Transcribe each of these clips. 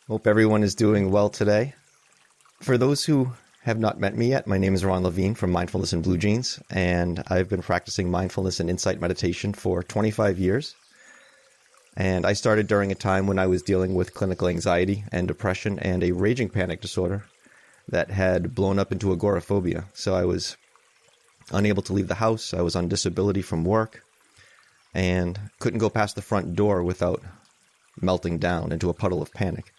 Hope everyone is doing well today. For those who have not met me yet, my name is Ron Levine from Mindfulness and Blue Jeans, and I've been practicing mindfulness and insight meditation for 25 years. And I started during a time when I was dealing with clinical anxiety and depression and a raging panic disorder that had blown up into agoraphobia. So I was unable to leave the house. I was on disability from work and couldn't go past the front door without melting down into a puddle of panic.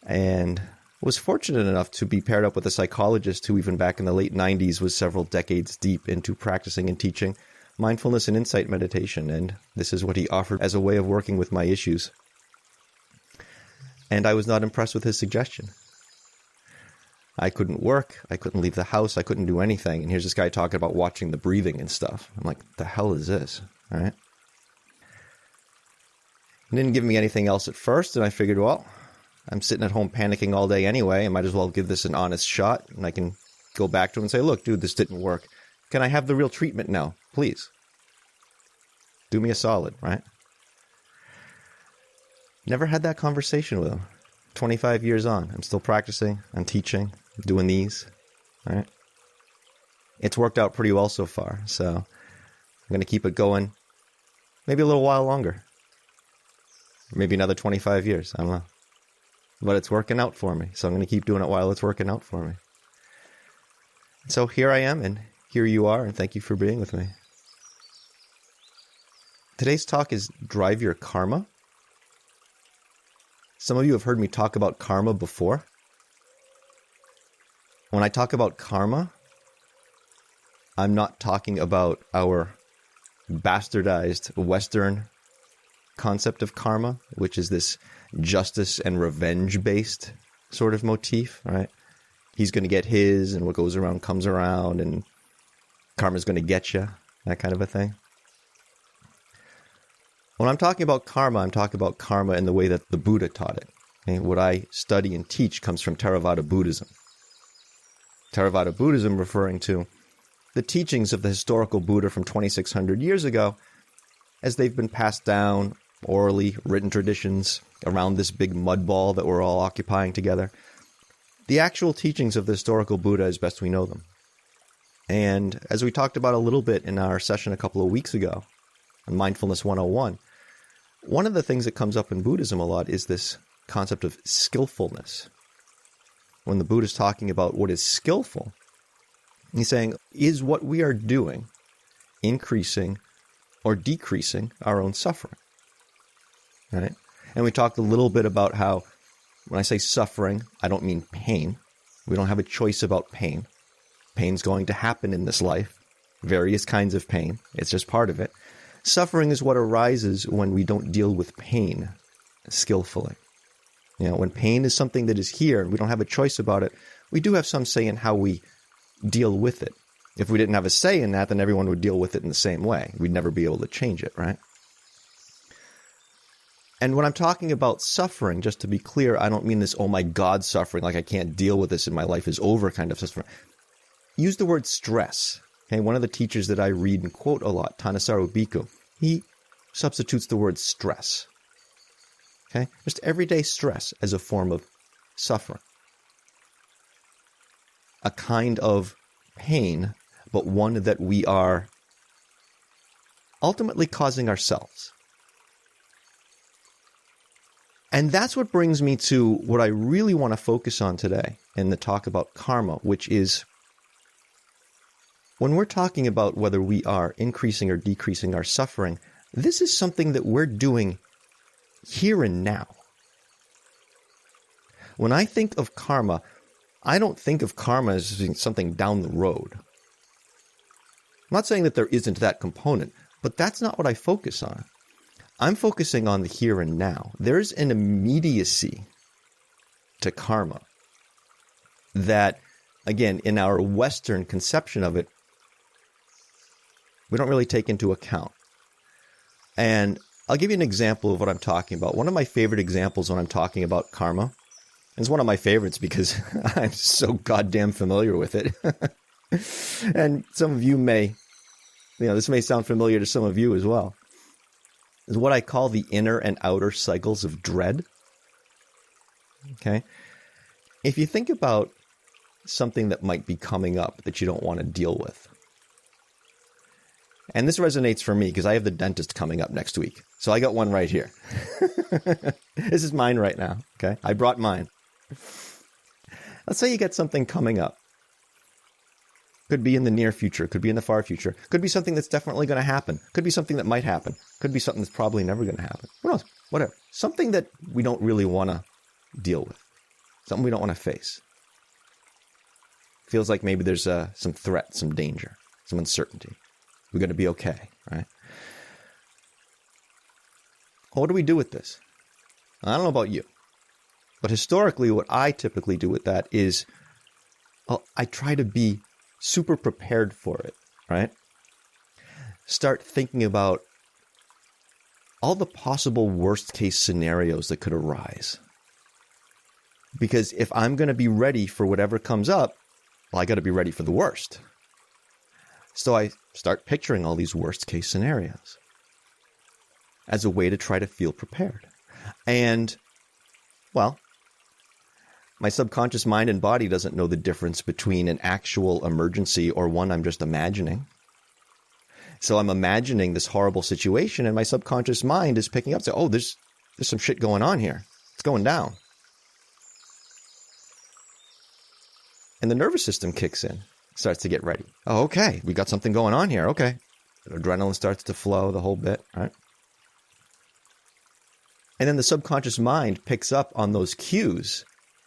And was fortunate enough to be paired up with a psychologist who even back in the late 90s was several decades deep into practicing and teaching mindfulness and insight meditation. And this is what he offered as a way of working with my issues. And I was not impressed with his suggestion. I couldn't work. I couldn't leave the house. I couldn't do anything. And here's this guy talking about watching the breathing and stuff. I'm like, the hell is this? All right. He didn't give me anything else at first. And I figured, well, I'm sitting at home panicking all day anyway. I might as well give this an honest shot. And I can go back to him and say, look, dude, this didn't work. Can I have the real treatment now? Please. Do me a solid, right? Never had that conversation with him. 25 years on. I'm still practicing. I'm teaching. I'm doing these. All right. It's worked out pretty well so far. So I'm going to keep it going maybe a little while longer. Maybe another 25 years. I don't know. But it's working out for me. So I'm going to keep doing it while it's working out for me. So here I am, and here you are, and thank you for being with me. Today's talk is Drive Your Karma. Some of you have heard me talk about karma before. When I talk about karma, I'm not talking about our bastardized Western concept of karma, which is this justice and revenge-based sort of motif, right? He's going to get his, and what goes around comes around, and karma's going to get you, that kind of a thing. When I'm talking about karma, I'm talking about karma in the way that the Buddha taught it. Okay? What I study and teach comes from Theravada Buddhism. Theravada Buddhism referring to the teachings of the historical Buddha from 2,600 years ago as they've been passed down orally, written traditions around this big mud ball that we're all occupying together. The actual teachings of the historical Buddha as best we know them. And as we talked about a little bit in our session a couple of weeks ago on Mindfulness 101, one of the things that comes up in Buddhism a lot is this concept of skillfulness. When the Buddha is talking about what is skillful, he's saying, is what we are doing increasing or decreasing our own suffering? Right? And we talked a little bit about how when I say suffering, I don't mean pain. We don't have a choice about pain. Pain's going to happen in this life. Various kinds of pain. It's just part of it. Suffering is what arises when we don't deal with pain skillfully. You know, when pain is something that is here and we don't have a choice about it, we do have some say in how we deal with it. If we didn't have a say in that, then everyone would deal with it in the same way. We'd never be able to change it, right? And when I'm talking about suffering, just to be clear, I don't mean this, oh my God, suffering, like I can't deal with this and my life is over kind of suffering. Use the word stress. Okay, one of the teachers that I read and quote a lot, Thanissaro Bhikkhu, he substitutes the word stress. Okay, just everyday stress as a form of suffering. A kind of pain, but one that we are ultimately causing ourselves. And that's what brings me to what I really want to focus on today in the talk about karma, which is when we're talking about whether we are increasing or decreasing our suffering, this is something that we're doing here and now. When I think of karma, I don't think of karma as something down the road. I'm not saying that there isn't that component, but that's not what I focus on. I'm focusing on the here and now. There's an immediacy to karma that, again, in our Western conception of it, we don't really take into account. And I'll give you an example of what I'm talking about. One of my favorite examples when I'm talking about karma, and it's one of my favorites because I'm so goddamn familiar with it. And some of you may, this may sound familiar to some of you as well, is what I call the inner and outer cycles of dread. Okay? If you think about something that might be coming up that you don't want to deal with, and this resonates for me because I have the dentist coming up next week. So I got one right here. This is mine right now. Okay? I brought mine. Let's say you get something coming up. Could be in the near future. Could be in the far future. Could be something that's definitely going to happen. Could be something that might happen. Could be something that's probably never going to happen. Who knows? Whatever. Something that we don't really want to deal with. Something we don't want to face. Feels like maybe there's some threat, some danger, some uncertainty. We're going to be okay, right? What do we do with this? I don't know about you, but historically what I typically do with that is I try to be super prepared for it, right? Start thinking about all the possible worst case scenarios that could arise. Because if I'm going to be ready for whatever comes up, well, I got to be ready for the worst. So I start picturing all these worst case scenarios as a way to try to feel prepared. And, well, my subconscious mind and body doesn't know the difference between an actual emergency or one I'm just imagining. So I'm imagining this horrible situation, and my subconscious mind is picking up, saying, oh, there's some shit going on here. It's going down. And the nervous system kicks in, starts to get ready. Oh, okay, we got something going on here. Okay. Adrenaline starts to flow, the whole bit, right? And then the subconscious mind picks up on those cues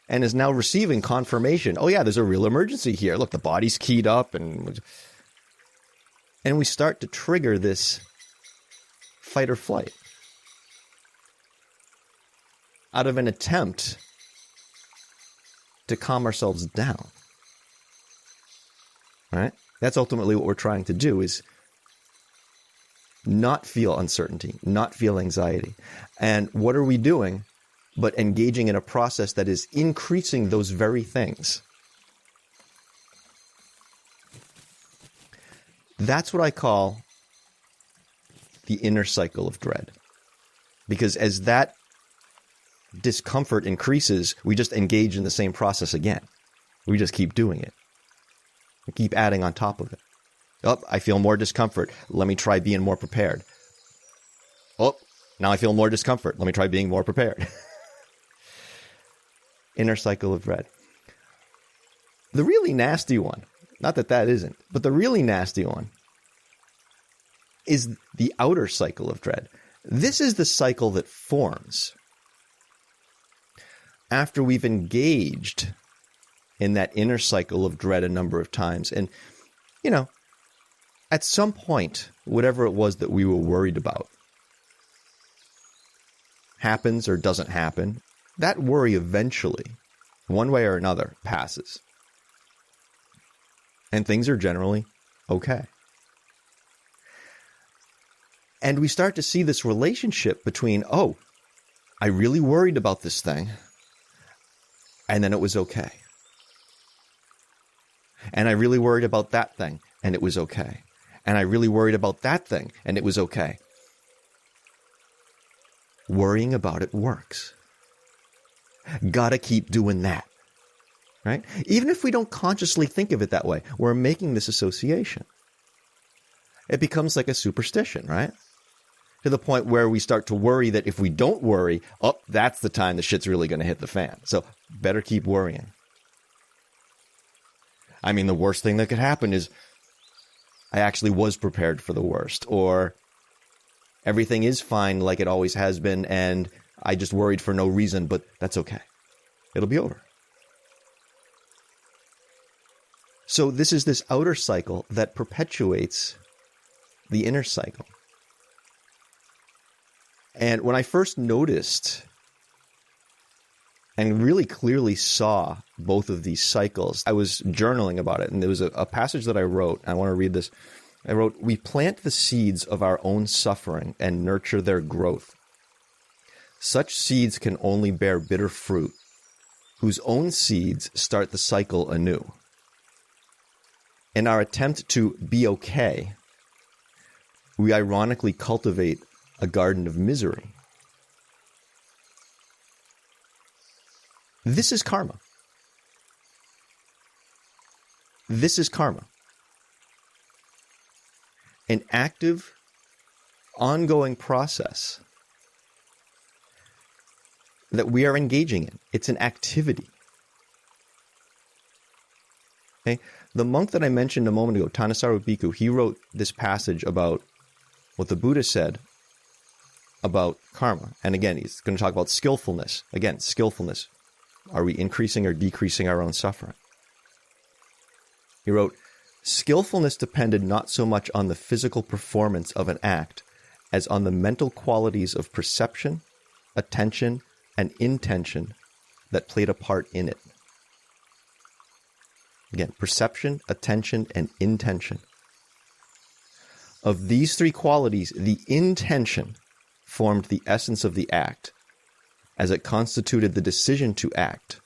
and is now receiving confirmation. Oh, yeah, there's a real emergency here. Look, the body's keyed up. And we start to trigger this fight or flight out of an attempt to calm ourselves down. Right? That's ultimately what we're trying to do, is not feel uncertainty, not feel anxiety. And what are we doing but engaging in a process that is increasing those very things? That's what I call the inner cycle of dread. Because as that discomfort increases, we just engage in the same process again. We just keep doing it. We keep adding on top of it. Oh, I feel more discomfort. Let me try being more prepared. Oh, now I feel more discomfort. Let me try being more prepared. Inner cycle of dread. The really nasty one, not that that isn't, but the really nasty one is the outer cycle of dread. This is the cycle that forms after we've engaged in that inner cycle of dread a number of times. And, you know, at some point, whatever it was that we were worried about happens or doesn't happen, that worry eventually, one way or another, passes. And things are generally okay. And we start to see this relationship between, oh, I really worried about this thing, and then it was okay. And I really worried about that thing, and it was okay. And I really worried about that thing, and it was okay. Worrying about it works. Gotta keep doing that. Right? Even if we don't consciously think of it that way, we're making this association. It becomes like a superstition, right? To the point where we start to worry that if we don't worry, oh, that's the time the shit's really going to hit the fan. So better keep worrying. I mean, the worst thing that could happen is I actually was prepared for the worst, or everything is fine like it always has been, and I just worried for no reason, but that's okay. It'll be over. So this is this outer cycle that perpetuates the inner cycle. And when I first noticed and really clearly saw both of these cycles, I was journaling about it. And there was a passage that I wrote. I want to read this. I wrote, "We plant the seeds of our own suffering and nurture their growth. Such seeds can only bear bitter fruit, whose own seeds start the cycle anew. In our attempt to be okay, we ironically cultivate a garden of misery." This is karma. This is karma. An active, ongoing process that we are engaging in. It's an activity. Okay? The monk that I mentioned a moment ago, Tanasaru Bhikkhu, he wrote this passage about what the Buddha said about karma. And again, he's going to talk about skillfulness. Again, skillfulness. Are we increasing or decreasing our own suffering? He wrote, skillfulness depended not so much on the physical performance of an act as on the mental qualities of perception, attention, and intention that played a part in it. Again, perception, attention, and intention. Of these three qualities, the intention formed the essence of the act, as it constituted the decision to act,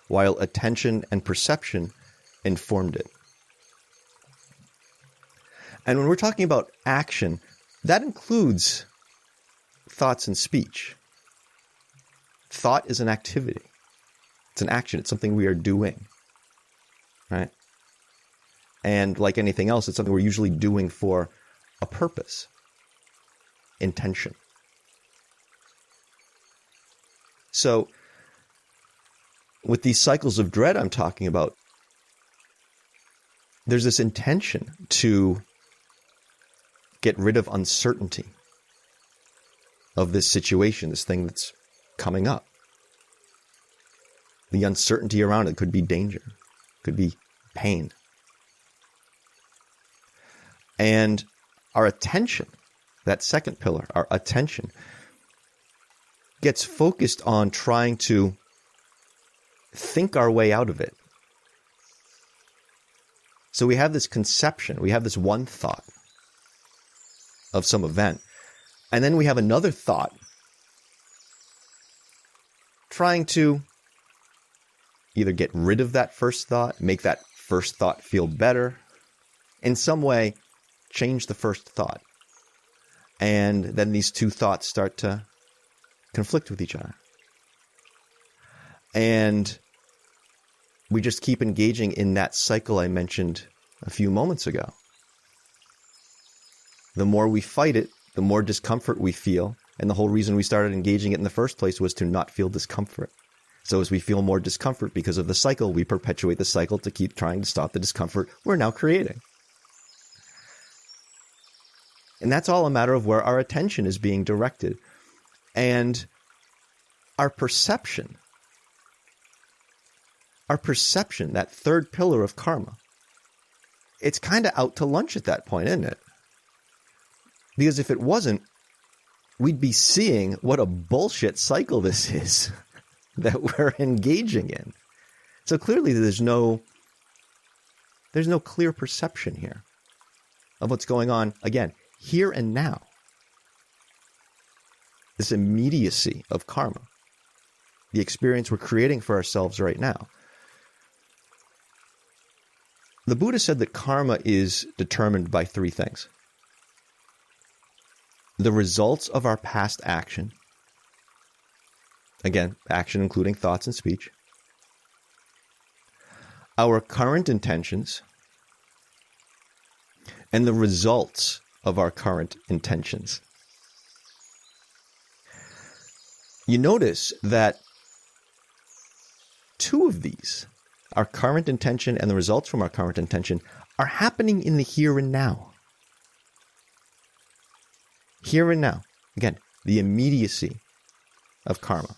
while attention and perception informed it. And when we're talking about action, that includes thoughts and speech. Thought is an activity. It's an action. It's something we are doing. Right? And like anything else, it's something we're usually doing for a purpose. Intention. So, with these cycles of dread I'm talking about, there's this intention to get rid of uncertainty of this situation, this thing that's coming up. The uncertainty around it could be danger, could be pain. And our attention, that second pillar, our attention, gets focused on trying to think our way out of it. So we have this conception, we have this one thought of some event, and then we have another thought trying to either get rid of that first thought, make that first thought feel better, in some way change the first thought. And then these two thoughts start to conflict with each other. And we just keep engaging in that cycle I mentioned a few moments ago. The more we fight it, the more discomfort we feel. And the whole reason we started engaging it in the first place was to not feel discomfort. So as we feel more discomfort because of the cycle, we perpetuate the cycle to keep trying to stop the discomfort we're now creating. And that's all a matter of where our attention is being directed. And our perception, that third pillar of karma, it's kind of out to lunch at that point, isn't it? Because if it wasn't, we'd be seeing what a bullshit cycle this is that we're engaging in. So clearly there's no clear perception here of what's going on, again, here and now. This immediacy of karma, the experience we're creating for ourselves right now. The Buddha said that karma is determined by three things: the results of our past action, again, action including thoughts and speech, our current intentions, and the results of our current intentions. You notice that two of these, our current intention and the results from our current intention, are happening in the here and now. Here and now. Again, the immediacy of karma.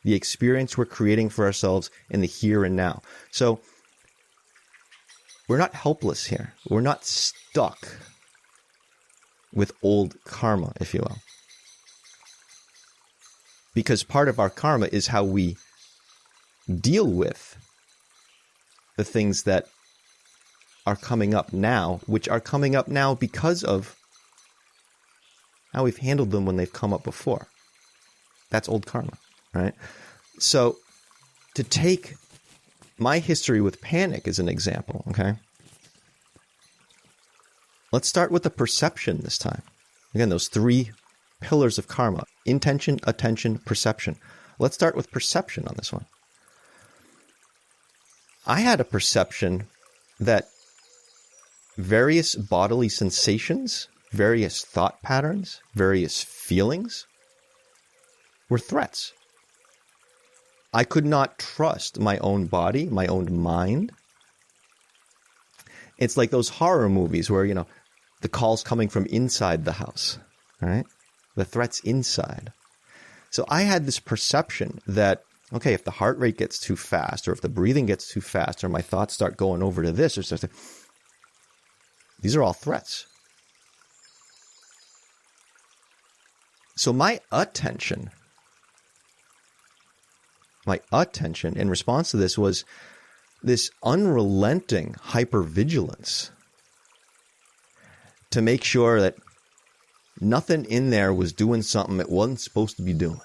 The experience we're creating for ourselves in the here and now. So, we're not helpless here. We're not stuck with old karma, if you will. Because part of our karma is how we deal with the things that are coming up now, which are coming up now because of how we've handled them when they've come up before. That's old karma, right? So, to take my history with panic as an example, okay? Let's start with the perception this time. Again, those three pillars of karma: intention, attention, perception. Let's start with perception on this one. I had a perception that various bodily sensations, various thought patterns, various feelings were threats. I could not trust my own body, my own mind. It's like those horror movies where, the call's coming from inside the house, right? The threat's inside. So I had this perception that, okay, if the heart rate gets too fast, or if the breathing gets too fast, or my thoughts start going over to this, or something, these are all threats. So my attention in response to this was this unrelenting hypervigilance to make sure that nothing in there was doing something it wasn't supposed to be doing.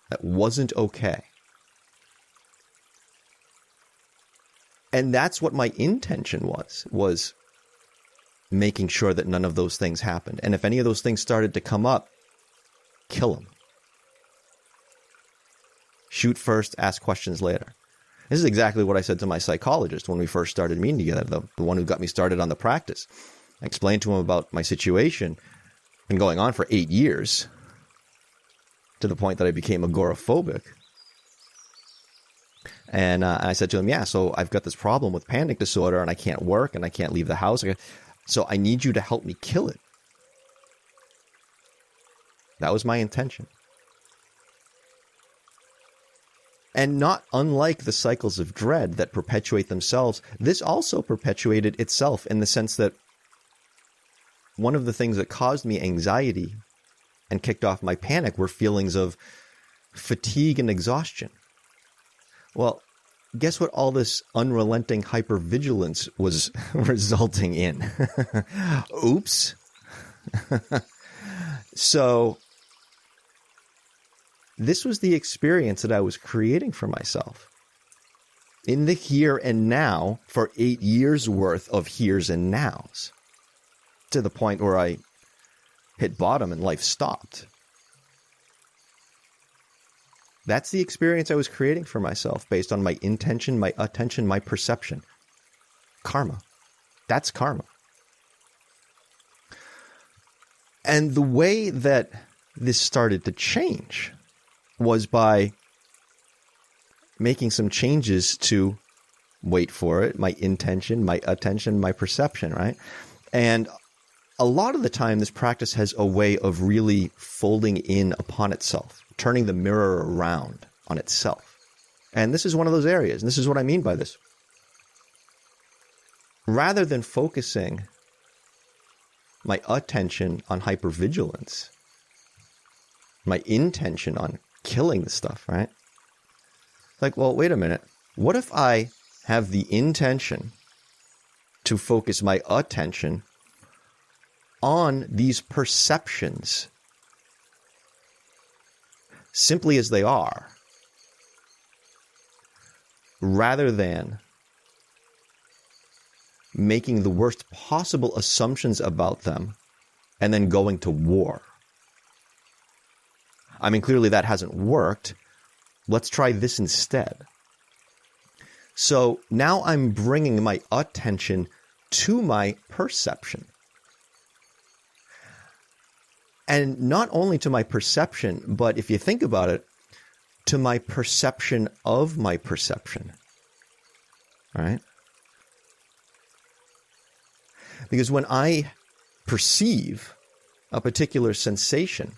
That wasn't okay. And that's what my intention was making sure that none of those things happened. And if any of those things started to come up, kill them. Shoot first, ask questions later. This is exactly what I said to my psychologist when we first started meeting together, the one who got me started on the practice. I explained to him about my situation, been going on for 8 years, to the point that I became agoraphobic. And I said to him, yeah, so I've got this problem with panic disorder, and I can't work, and I can't leave the house. So I need you to help me kill it. That was my intention. And not unlike the cycles of dread that perpetuate themselves, this also perpetuated itself in the sense that one of the things that caused me anxiety and kicked off my panic were feelings of fatigue and exhaustion. Well, guess what all this unrelenting hypervigilance was resulting in? Oops. So this was the experience that I was creating for myself. In the here and now for 8 years worth of heres and nows. To the point where I hit bottom and life stopped. That's the experience I was creating for myself based on my intention, my attention, my perception. Karma. That's karma. And the way that this started to change was by making some changes to, wait for it, my intention, my attention, my perception, right? And a lot of the time, this practice has a way of really folding in upon itself, turning the mirror around on itself. And this is one of those areas, and this is what I mean by this. Rather than focusing my attention on hypervigilance, my intention on killing the stuff, right? Like, well, wait a minute. What if I have the intention to focus my attention on these perceptions simply as they are, rather than making the worst possible assumptions about them and then going to war? I mean, clearly that hasn't worked. Let's try this instead. So now I'm bringing my attention to my perception. And not only to my perception, but if you think about it, to my perception of my perception. Right? Because when I perceive a particular sensation,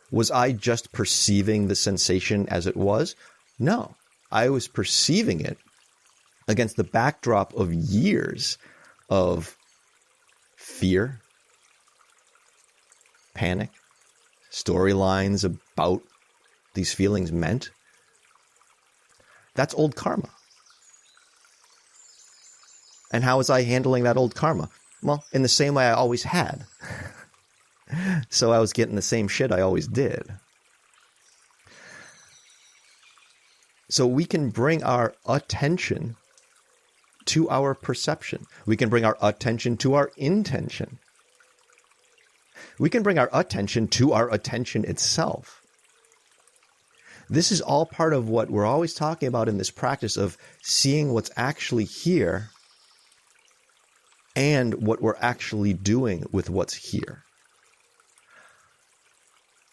was I just perceiving the sensation as it was? No, I was perceiving it against the backdrop of years of fear, panic, storylines about these feelings meant. That's old karma. And how was I handling that old karma? Well, in the same way I always had. So I was getting the same shit I always did. So we can bring our attention to our perception. We can bring our attention to our intention. We can bring our attention to our attention itself. This is all part of what we're always talking about in this practice of seeing what's actually here and what we're actually doing with what's here.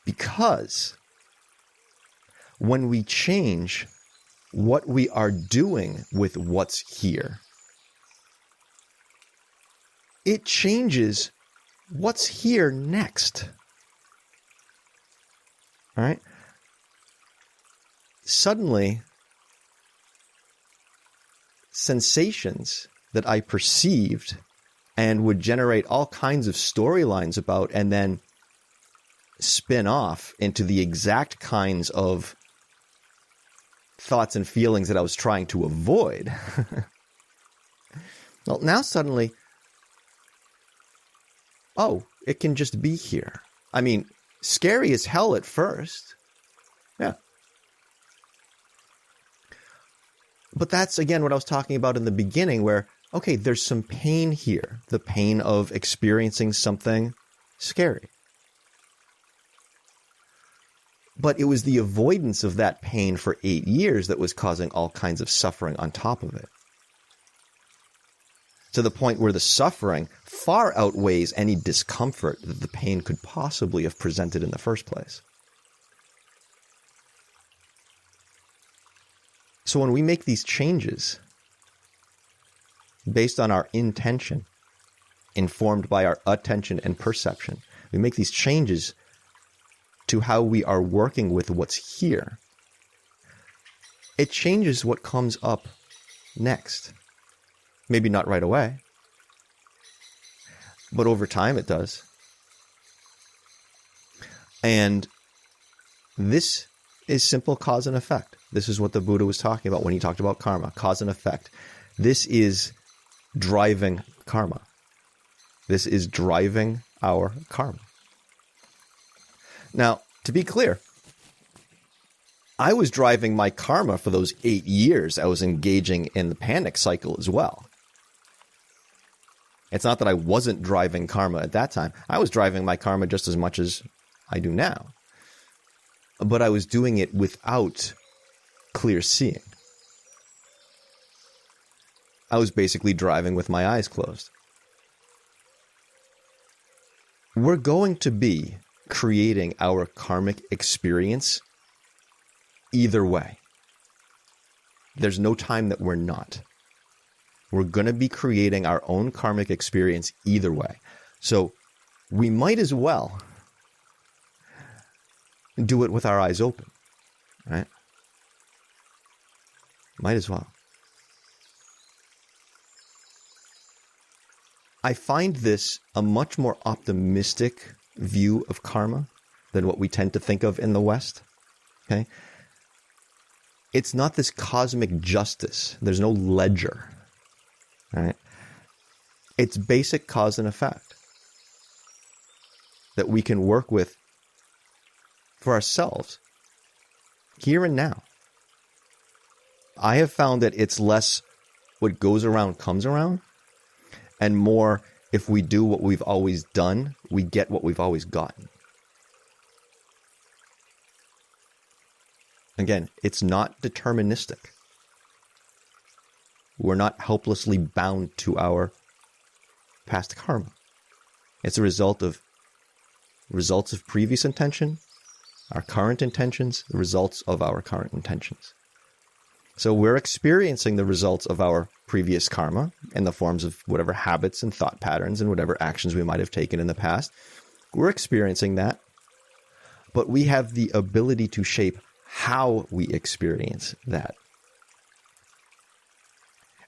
Because when we change what we are doing with what's here, it changes what's here next. All right? Suddenly, sensations that I perceived and would generate all kinds of storylines about and then spin off into the exact kinds of thoughts and feelings that I was trying to avoid. Well, now suddenly, oh, it can just be here. I mean, scary as hell at first. Yeah. But that's, again, what I was talking about in the beginning where, okay, there's some pain here. The pain of experiencing something scary. But it was the avoidance of that pain for 8 years that was causing all kinds of suffering on top of it. To the point where the suffering far outweighs any discomfort that the pain could possibly have presented in the first place. So when we make these changes based on our intention, informed by our attention and perception, we make these changes to how we are working with what's here, it changes what comes up next. Maybe not right away, but over time it does. And this is simple cause and effect. This is what the Buddha was talking about when he talked about karma, cause and effect. This is driving karma. This is driving our karma. Now, to be clear, I was driving my karma for those 8 years I was engaging in the panic cycle as well. It's not that I wasn't driving karma at that time. I was driving my karma just as much as I do now. But I was doing it without clear seeing. I was basically driving with my eyes closed. We're going to be creating our karmic experience either way. There's no time that we're not. We're going to be creating our own karmic experience either way. So we might as well do it with our eyes open, right? Might as well. I find this a much more optimistic view of karma than what we tend to think of in the West. Okay? It's not this cosmic justice. There's no ledger. Right? It's basic cause and effect that we can work with for ourselves here and now. I have found that it's less what goes around comes around, and more if we do what we've always done, we get what we've always gotten. Again, it's not deterministic. We're not helplessly bound to our past karma. It's a result of results of previous intention, our current intentions, the results of our current intentions. So we're experiencing the results of our previous karma in the forms of whatever habits and thought patterns and whatever actions we might have taken in the past. We're experiencing that, but we have the ability to shape how we experience that.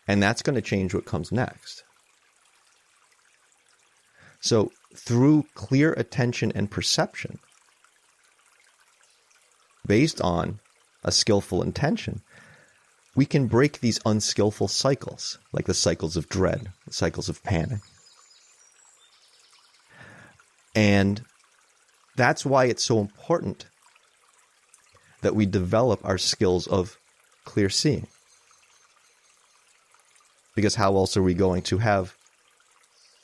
And that's going to change what comes next. So through clear attention and perception, based on a skillful intention, we can break these unskillful cycles, like the cycles of dread, the cycles of panic. And that's why it's so important that we develop our skills of clear seeing. Because how else are we going to have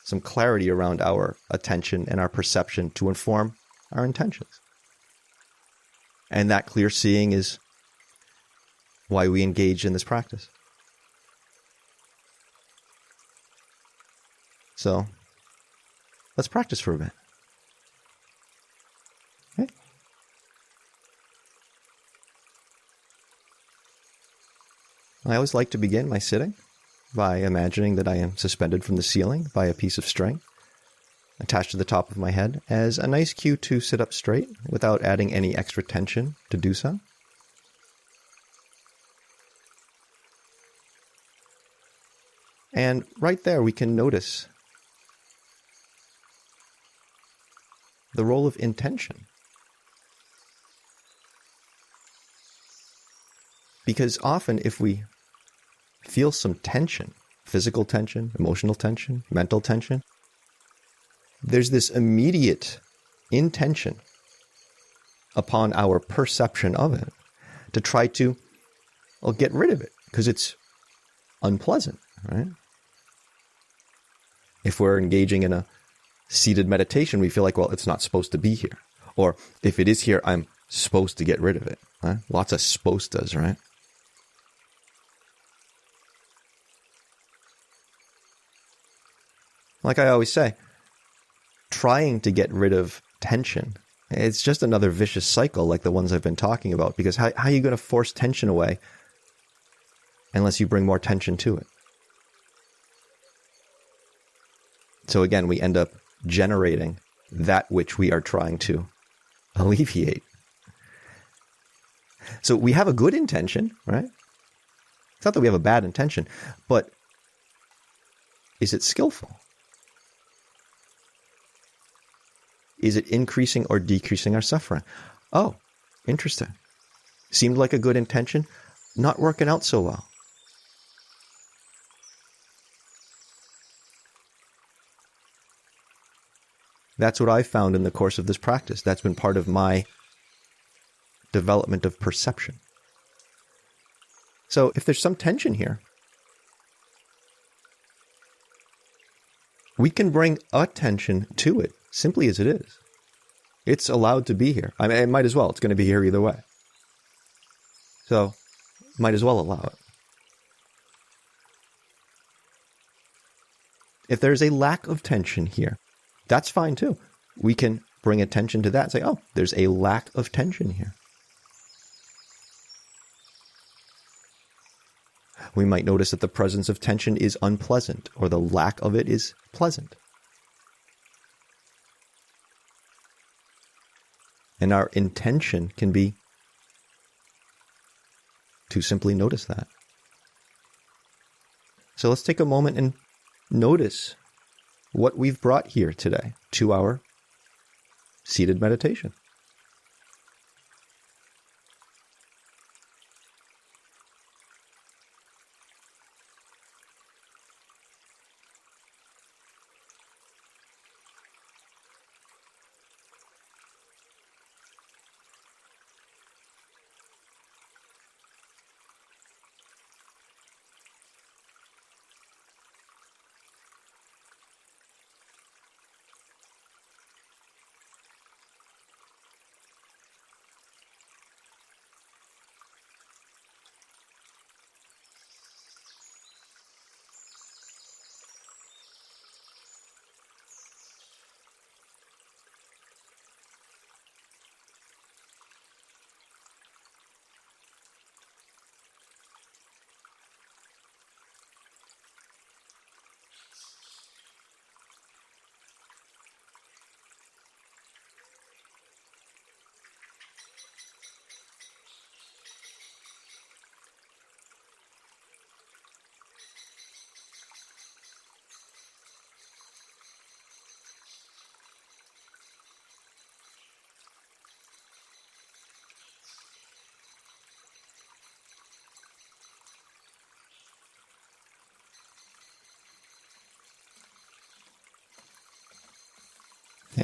some clarity around our attention and our perception to inform our intentions? And that clear seeing is why we engage in this practice. So let's practice for a bit. Okay? I always like to begin my sitting by imagining that I am suspended from the ceiling by a piece of string attached to the top of my head as a nice cue to sit up straight without adding any extra tension to do so. And right there we can notice the role of intention. Because often if we feel some tension, physical tension, emotional tension, mental tension, there's this immediate intention upon our perception of it to try to, get rid of it because it's unpleasant, right? If we're engaging in a seated meditation, we feel like, well, it's not supposed to be here. Or if it is here, I'm supposed to get rid of it. Right? Lots of supposed does, right? Like I always say, trying to get rid of tension, it's just another vicious cycle like the ones I've been talking about, because how are you going to force tension away unless you bring more tension to it? So again, we end up generating that which we are trying to alleviate. So we have a good intention, right? It's not that we have a bad intention, but is it skillful? Is it increasing or decreasing our suffering? Oh, interesting. Seemed like a good intention, not working out so well. That's what I've found in the course of this practice. That's been part of my development of perception. So if there's some tension here, we can bring attention to it simply as it is. It's allowed to be here. I mean, it might as well. It's going to be here either way. So might as well allow it. If there's a lack of tension here, that's fine too. We can bring attention to that and say, oh, there's a lack of tension here. We might notice that the presence of tension is unpleasant, or the lack of it is pleasant. And our intention can be to simply notice that. So let's take a moment and notice what we've brought here today to our seated meditation.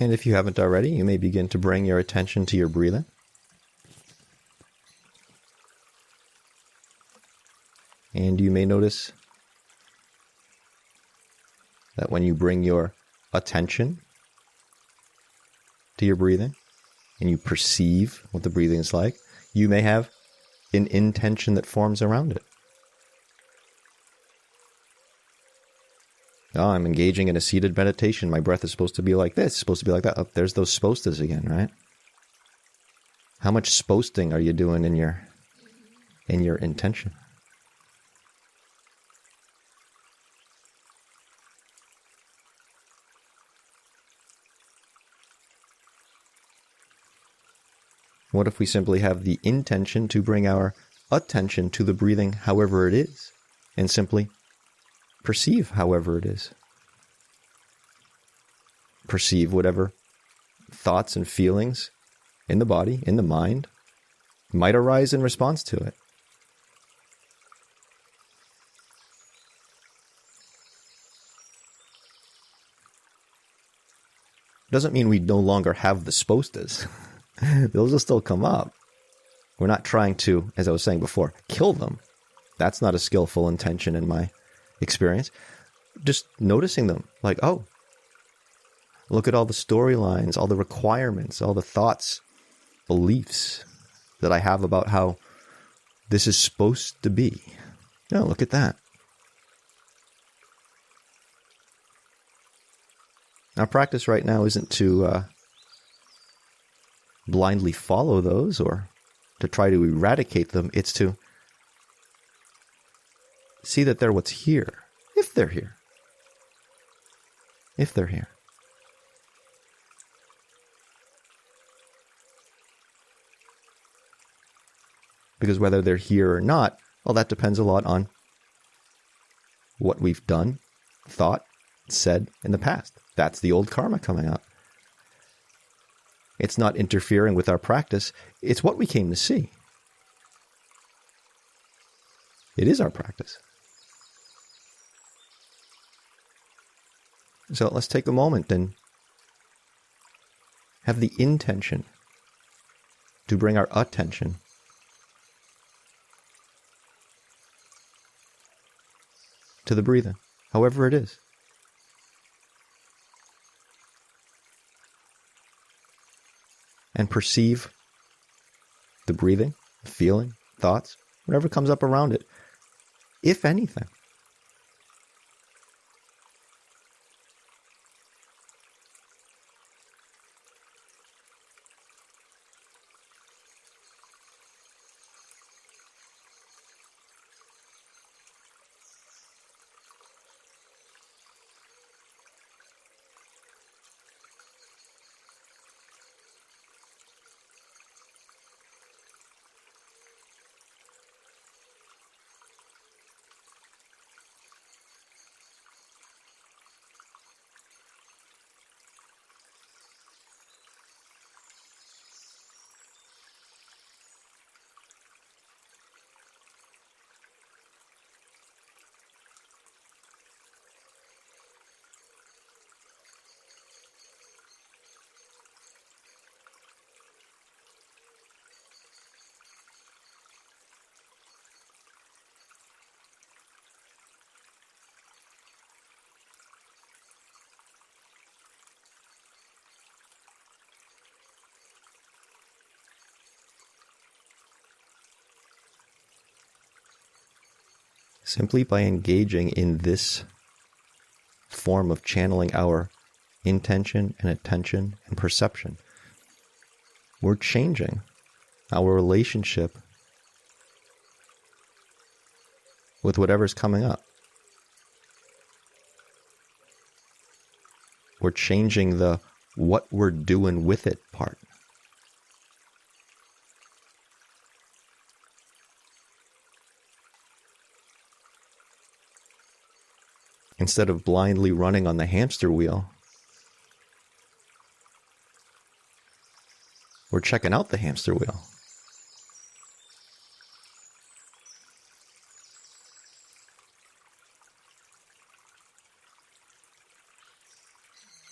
And if you haven't already, you may begin to bring your attention to your breathing. And you may notice that when you bring your attention to your breathing, and you perceive what the breathing is like, you may have an intention that forms around it. Oh, I'm engaging in a seated meditation. My breath is supposed to be like this, supposed to be like that. Oh, there's those supposed to's again, right? How much supposting are you doing in your intention? What if we simply have the intention to bring our attention to the breathing however it is, and simply perceive however it is? Perceive whatever thoughts and feelings in the body, in the mind, might arise in response to it. Doesn't mean we no longer have the supposed-tos. Those will still come up. We're not trying to, as I was saying before, kill them. That's not a skillful intention in my experience. Just noticing them, like, oh, look at all the storylines, all the requirements, all the thoughts, beliefs that I have about how this is supposed to be. No, look at that. Our practice right now isn't to blindly follow those or to try to eradicate them. It's to see that they're what's here, if they're here. If they're here. Because whether they're here or not, well, that depends a lot on what we've done, thought, said in the past. That's the old karma coming up. It's not interfering with our practice. It's what we came to see. It is our practice. So let's take a moment and have the intention to bring our attention to the breathing, however it is. And perceive the breathing, the feeling, thoughts, whatever comes up around it, if anything. Simply by engaging in this form of channeling our intention and attention and perception, we're changing our relationship with whatever's coming up. We're changing the what we're doing with it part. Instead of blindly running on the hamster wheel, we're checking out the hamster wheel.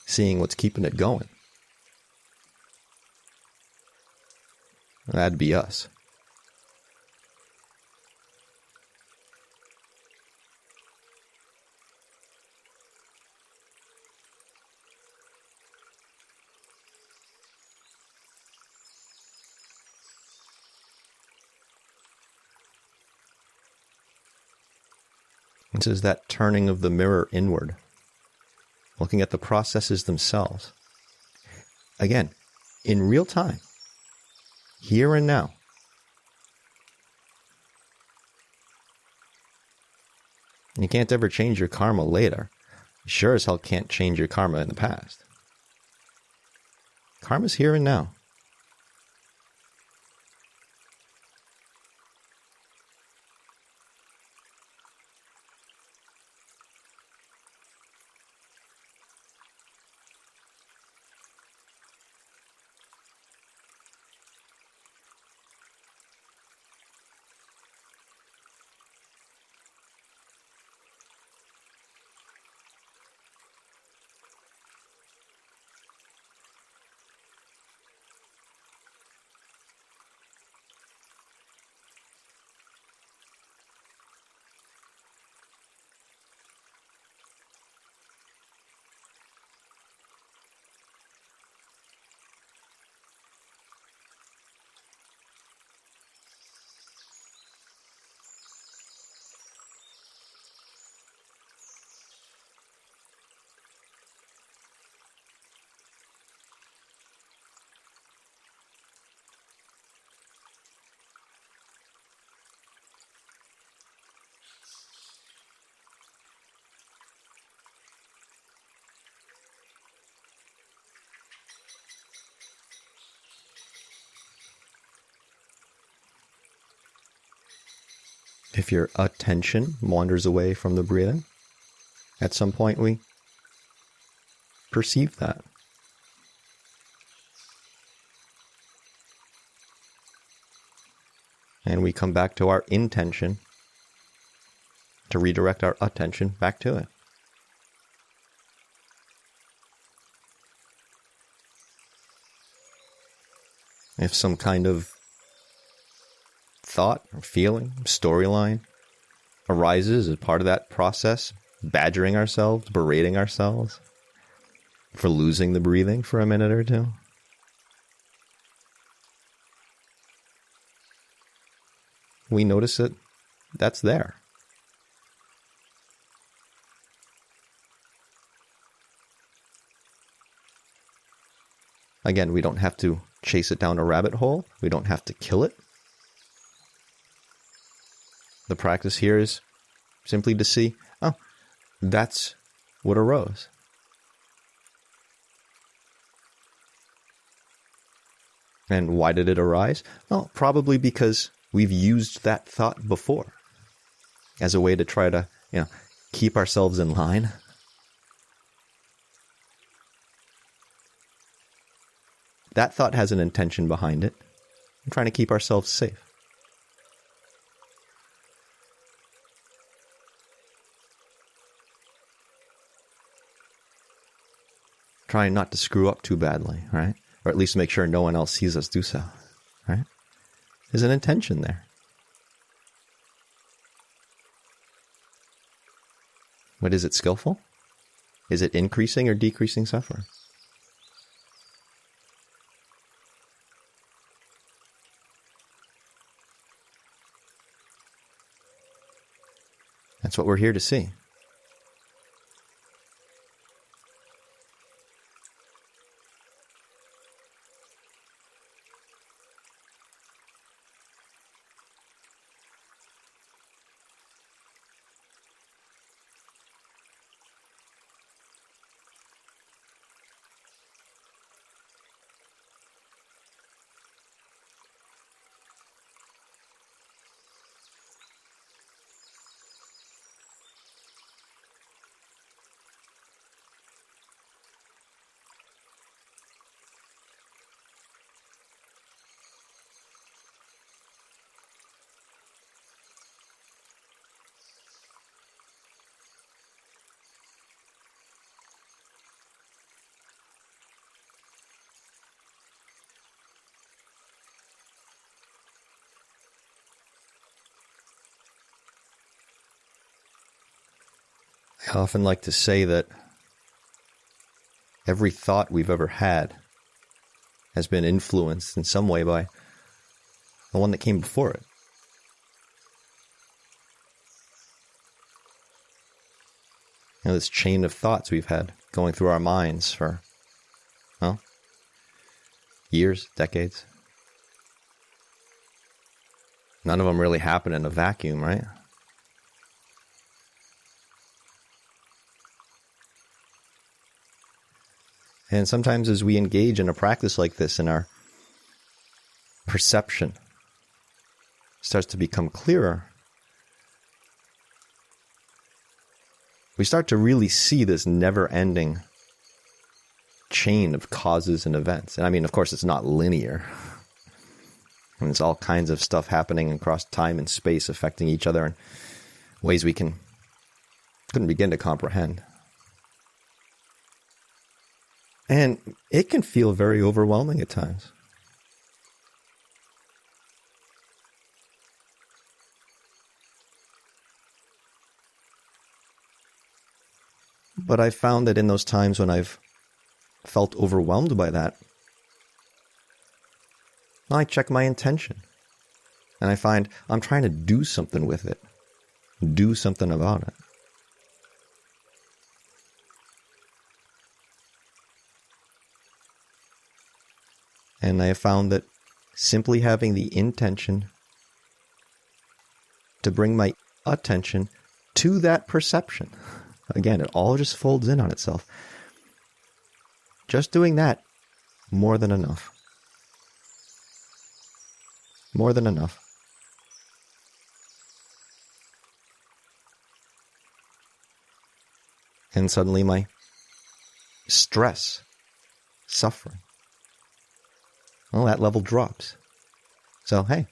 Seeing what's keeping it going. That'd be us. This is that turning of the mirror inward, looking at the processes themselves. Again, in real time, here and now. You can't ever change your karma later. You sure as hell can't change your karma in the past. Karma's here and now. If your attention wanders away from the breathing, at some point we perceive that. And we come back to our intention to redirect our attention back to it. If some kind of thought or feeling, storyline arises as part of that process, badgering ourselves, berating ourselves for losing the breathing for a minute or two, we notice that that's there. Again, we don't have to chase it down a rabbit hole. We don't have to kill it. The practice here is simply to see, oh, that's what arose. And why did it arise? Well, probably because we've used that thought before as a way to try to, keep ourselves in line. That thought has an intention behind it. We're trying to keep ourselves safe. Trying not to screw up too badly, right? Or at least make sure no one else sees us do so, right? There's an intention there. But is it skillful? Is it increasing or decreasing suffering? That's what we're here to see. I often like to say that every thought we've ever had has been influenced in some way by the one that came before it. This chain of thoughts we've had going through our minds for, well, years, decades. None of them really happen in a vacuum, right? And sometimes as we engage in a practice like this, and our perception starts to become clearer, we start to really see this never-ending chain of causes and events. And I mean, of course, it's not linear. And it's all kinds of stuff happening across time and space, affecting each other in ways we couldn't begin to comprehend. And it can feel very overwhelming at times. But I've found that in those times when I've felt overwhelmed by that, I check my intention. And I find I'm trying to do something with it. Do something about it. And I have found that simply having the intention to bring my attention to that perception, again, it all just folds in on itself. Just doing that, more than enough. More than enough. And suddenly my stress, suffering, well, that level drops. So, hey,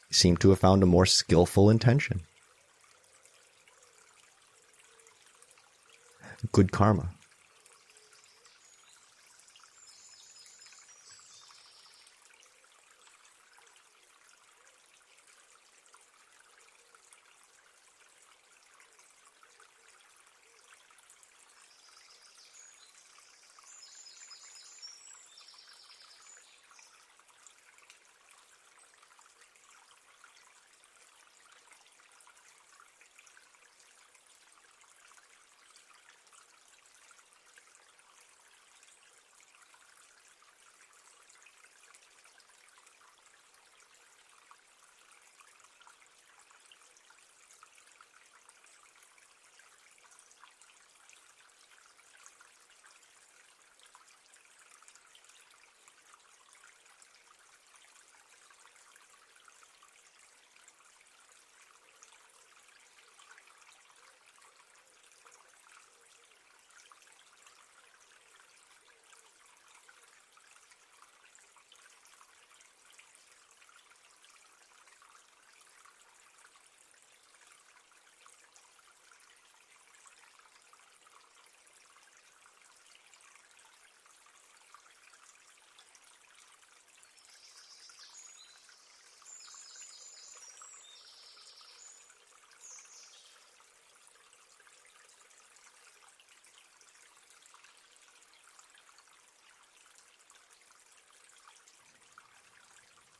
you seem to have found a more skillful intention. Good karma.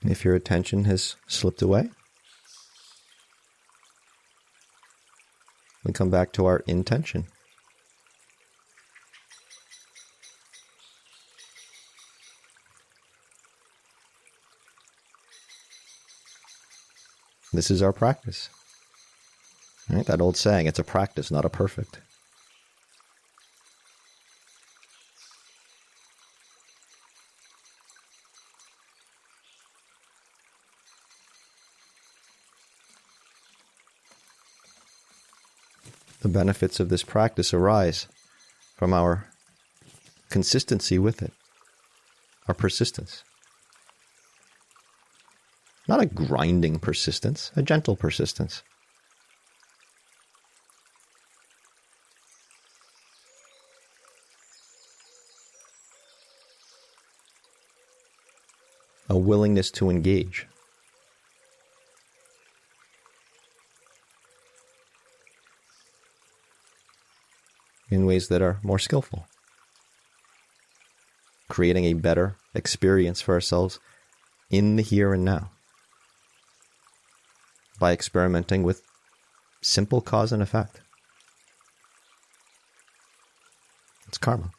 If your attention has slipped away, we come back to our intention. This is our practice. Right? That old saying, it's a practice, not a perfect. The benefits of this practice arise from our consistency with it, our persistence. Not a grinding persistence, a gentle persistence. A willingness to engage. In ways that are more skillful. Creating a better experience for ourselves in the here and now. By experimenting with simple cause and effect. It's karma.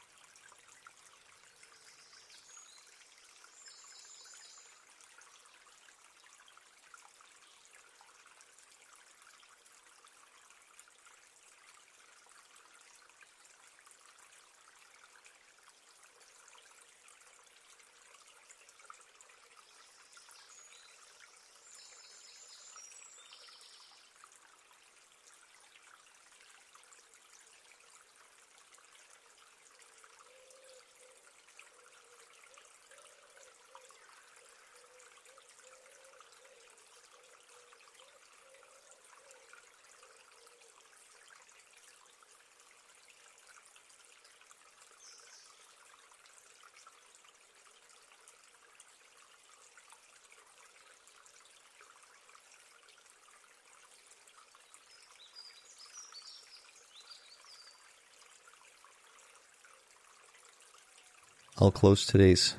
I'll close today's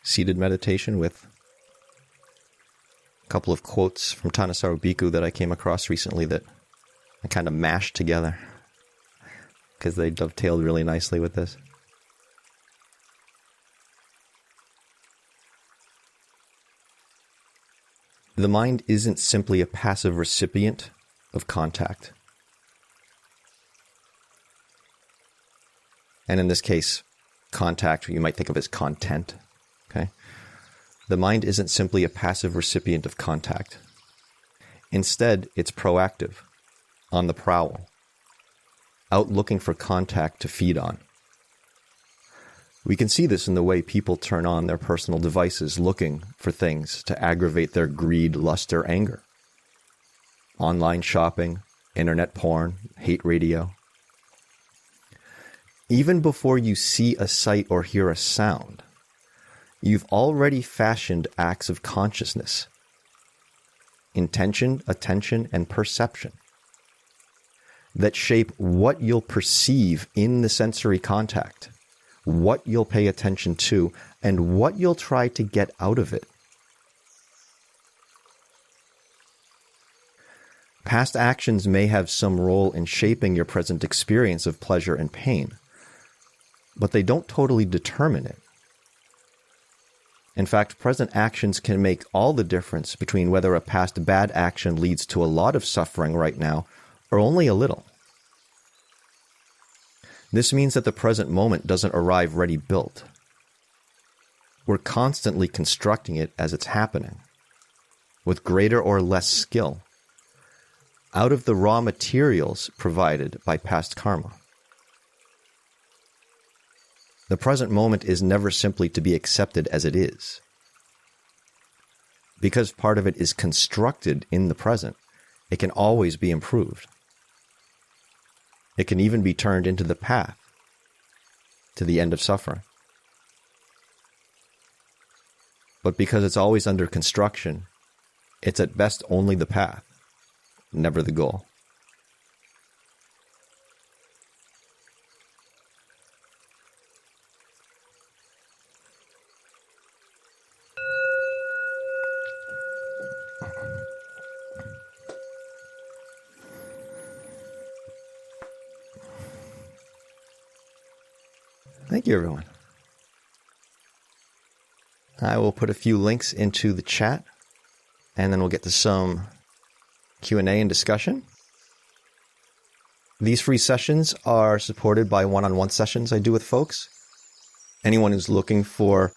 seated meditation with a couple of quotes from Thanissaro Bhikkhu that I came across recently that I kind of mashed together because they dovetailed really nicely with this. The mind isn't simply a passive recipient of contact. And in this case, contact, you might think of as content. Okay? The mind isn't simply a passive recipient of contact. Instead, it's proactive, on the prowl, out looking for contact to feed on. We can see this in the way people turn on their personal devices looking for things to aggravate their greed, lust, or anger. Online shopping, internet porn, hate radio. Even before you see a sight or hear a sound, you've already fashioned acts of consciousness, intention, attention, and perception that shape what you'll perceive in the sensory contact, what you'll pay attention to, and what you'll try to get out of it. Past actions may have some role in shaping your present experience of pleasure and pain, but they don't totally determine it. In fact, present actions can make all the difference between whether a past bad action leads to a lot of suffering right now or only a little. This means that the present moment doesn't arrive ready built. We're constantly constructing it as it's happening, with greater or less skill, out of the raw materials provided by past karma. The present moment is never simply to be accepted as it is. Because part of it is constructed in the present, it can always be improved. It can even be turned into the path to the end of suffering. But because it's always under construction, it's at best only the path, never the goal. Thank you, everyone. I will put a few links into the chat, and then we'll get to some Q&A and discussion. These free sessions are supported by one-on-one sessions I do with folks. Anyone who's looking for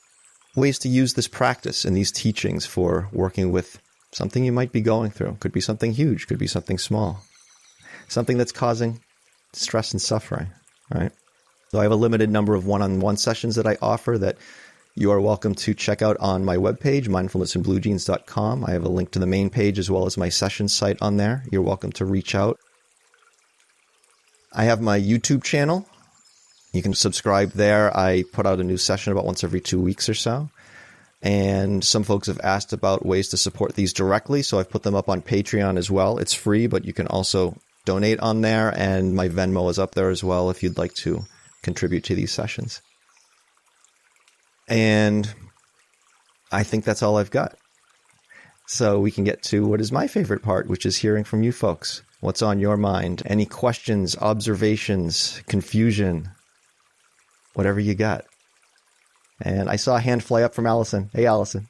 ways to use this practice and these teachings for working with something you might be going through. Could be something huge, could be something small. Something that's causing stress and suffering, right? So I have a limited number of one-on-one sessions that I offer that you are welcome to check out on my webpage, mindfulnessinbluejeans.com. I have a link to the main page as well as my session site on there. You're welcome to reach out. I have my YouTube channel. You can subscribe there. I put out a new session about once every 2 weeks or so. And some folks have asked about ways to support these directly, so I've put them up on Patreon as well. It's free, but you can also donate on there, and my Venmo is up there as well if you'd like to contribute to these sessions. And I think that's all I've got. So we can get to what is my favorite part, which is hearing from you folks. What's on your mind? Any questions, observations, confusion? whatever you got. And I saw a hand fly up from Allison. Hey, Allison.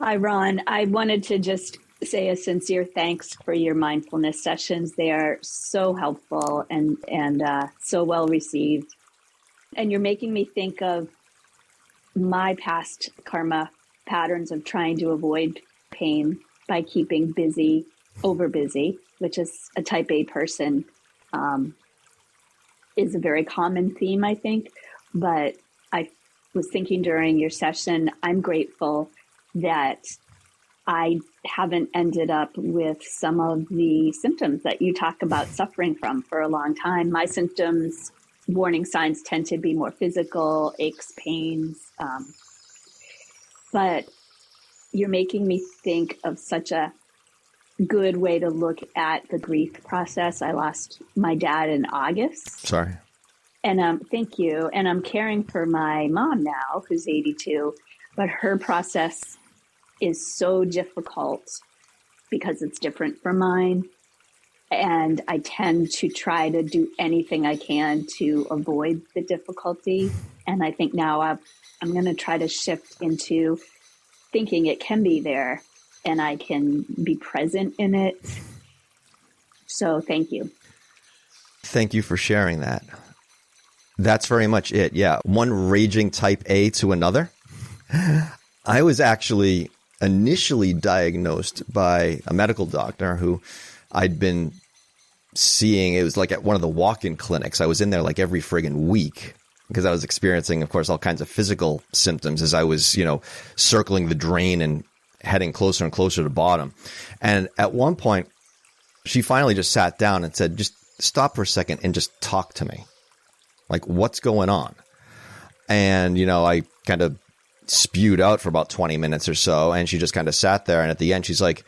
Hi, Ron. I wanted to just say a sincere thanks for your mindfulness sessions. They are so helpful and so well received. And you're making me think of my past karma patterns of trying to avoid pain by keeping busy, over busy, which is a type A person, is a very common theme, I think. But I was thinking during your session, I'm grateful that I haven't ended up with some of the symptoms that you talk about suffering from for a long time. My symptoms, warning signs, tend to be more physical, aches, pains. But you're making me think of such a good way to look at the grief process. I lost my dad in August. Sorry. And thank you. And I'm caring for my mom now, who's 82, but her process is so difficult because it's different from mine. And I tend to try to do anything I can to avoid the difficulty. And I think now I'm going to try to shift into thinking it can be there and I can be present in it. So thank you. Thank you for sharing that. That's very much it. Yeah. One raging type A to another. I was actually initially diagnosed by a medical doctor who I'd been seeing. It was like at one of the walk-in clinics. I was in there like every friggin' week because I was experiencing, of course, all kinds of physical symptoms as I was, circling the drain and heading closer and closer to bottom. And at one point, she finally just sat down and said, just stop for a second and just talk to me. Like, what's going on? And, I kind of spewed out for about 20 minutes or so. And she just kind of sat there. And at the end, she's like,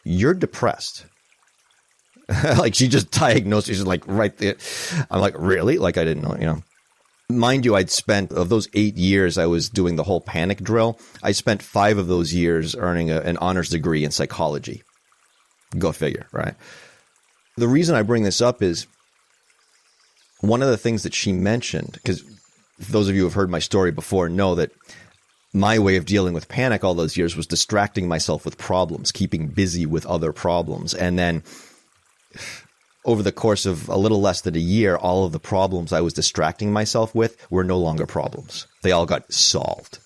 you're depressed. Like, she just diagnosed, she's like, right there. I'm like, really? Like, I didn't know, Mind you, I'd spent, of those 8 years I was doing the whole panic drill, I spent 5 of those years earning an honors degree in psychology. Go figure, right? The reason I bring this up is one of the things that she mentioned, because those of you who have heard my story before know that my way of dealing with panic all those years was distracting myself with problems, keeping busy with other problems. And then over the course of a little less than a year, all of the problems I was distracting myself with were no longer problems. They all got solved.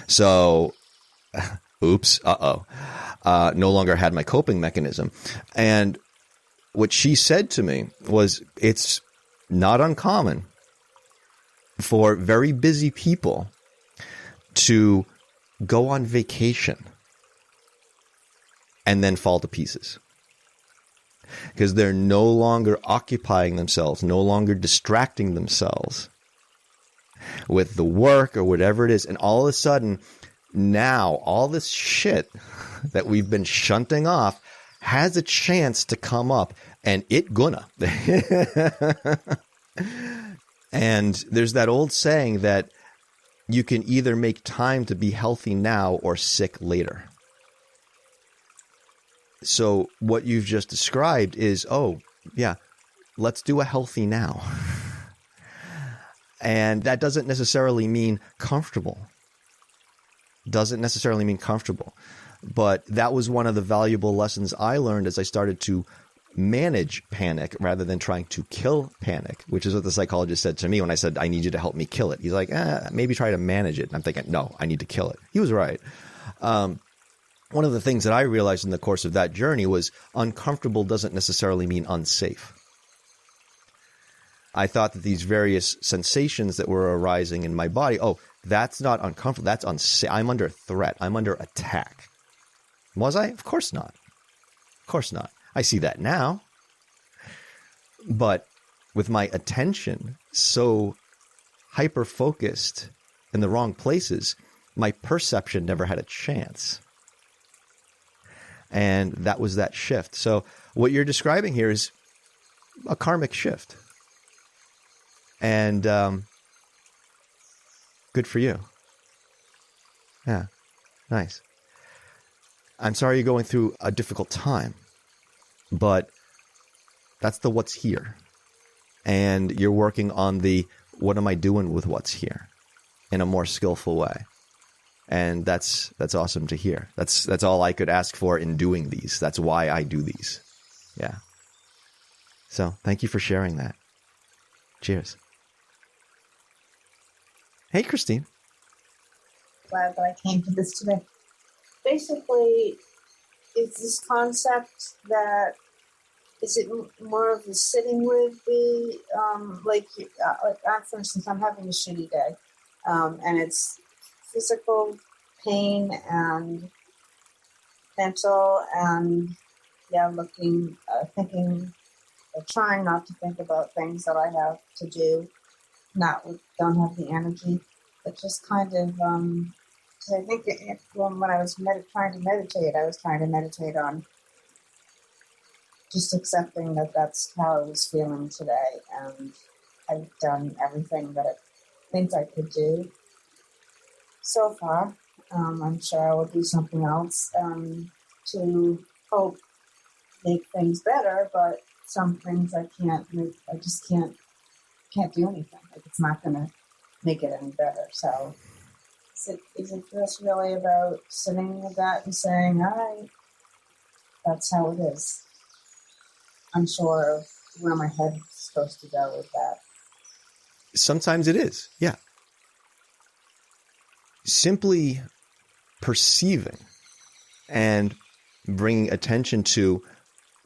So, oops, no longer had my coping mechanism. And what she said to me was, it's not uncommon for very busy people to go on vacation and then fall to pieces because they're no longer occupying themselves, no longer distracting themselves with the work or whatever it is. And all of a sudden, now all this shit that we've been shunting off has a chance to come up, and it gonna. And there's that old saying that you can either make time to be healthy now or sick later. So what you've just described is, oh, yeah, let's do a healthy now. And that doesn't necessarily mean comfortable. Doesn't necessarily mean comfortable. But that was one of the valuable lessons I learned as I started to manage panic rather than trying to kill panic, which is what the psychologist said to me when I said, I need you to help me kill it. He's like, maybe try to manage it. And I'm thinking, no, I need to kill it. He was right. One of the things that I realized in the course of that journey was uncomfortable doesn't necessarily mean unsafe. I thought that these various sensations that were arising in my body, oh, that's not uncomfortable. That's unsafe. I'm under threat. I'm under attack. Was I? Of course not. Of course not. I see that now. But with my attention so hyper-focused in the wrong places, my perception never had a chance. And that was that shift. So what you're describing here is a karmic shift. And good for you. Yeah, nice. I'm sorry you're going through a difficult time, but that's the what's here. and you're working on the, what am I doing with what's here in a more skillful way? And that's awesome to hear. That's all I could ask for in doing these. That's why I do these. Yeah. So thank you for sharing that. Cheers. Hey, Christine. Glad that I came to this today. Basically, it's this concept that, is it more of the sitting with the, for instance, I'm having a shitty day, and it's physical pain and mental, and thinking, trying not to think about things that I have to do, don't have the energy, but just kind of, because I think when I was trying to meditate, I was trying to meditate on just accepting that that's how I was feeling today, and I've done everything that I think I could do so far. I'm sure I will do something else to hope make things better, but some things I can't make. I just can't do anything. Like, it's not going to make it any better. So is it just really about sitting with that and saying, all right, that's how it is? Unsure of where my head's supposed to go with that. Sometimes it is, yeah. Simply perceiving and bringing attention to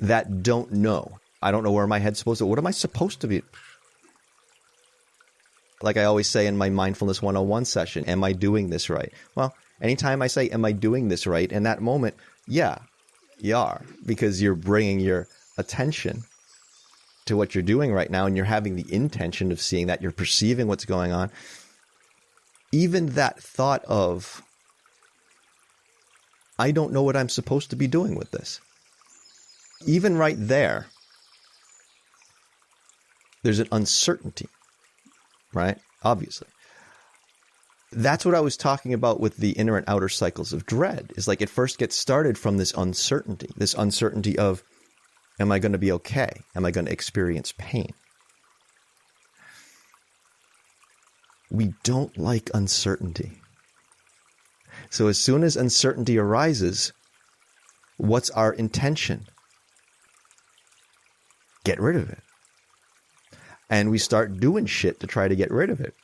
that don't know. I don't know where my head's supposed to. What am I supposed to be? Like I always say in my Mindfulness 101 session, am I doing this right? Well, anytime I say, am I doing this right? In that moment, yeah, you are, because you're bringing your attention to what you're doing right now, and you're having the intention of seeing that, you're perceiving what's going on. Even that thought of, I don't know what I'm supposed to be doing with this. Even right there, there's an uncertainty, right? Obviously. That's what I was talking about with the inner and outer cycles of dread, is like it first gets started from this uncertainty of, am I going to be okay? Am I going to experience pain? We don't like uncertainty. So as soon as uncertainty arises, what's our intention? Get rid of it. And we start doing shit to try to get rid of it.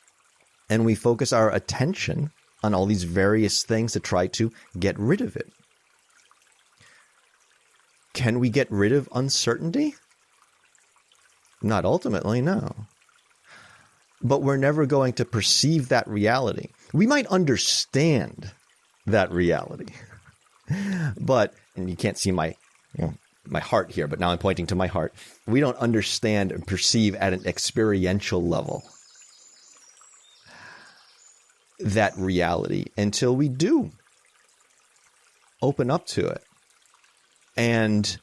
And we focus our attention on all these various things to try to get rid of it. Can we get rid of uncertainty? Not ultimately, no. But we're never going to perceive that reality. We might understand that reality. But, and you can't see my heart here, but now I'm pointing to my heart. We don't understand and perceive at an experiential level that reality until we do open up to it. And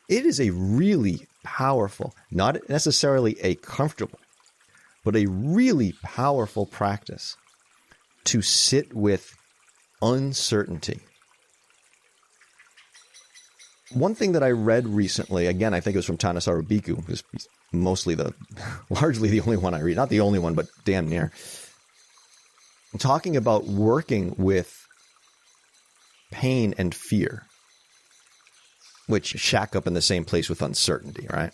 it is a really powerful, not necessarily a comfortable, but a really powerful practice to sit with uncertainty. One thing that I read recently, again, I think it was from Thanissaro Bhikkhu, who's largely the only one I read, not the only one, but damn near, talking about working with pain and fear, which shack up in the same place with uncertainty, right?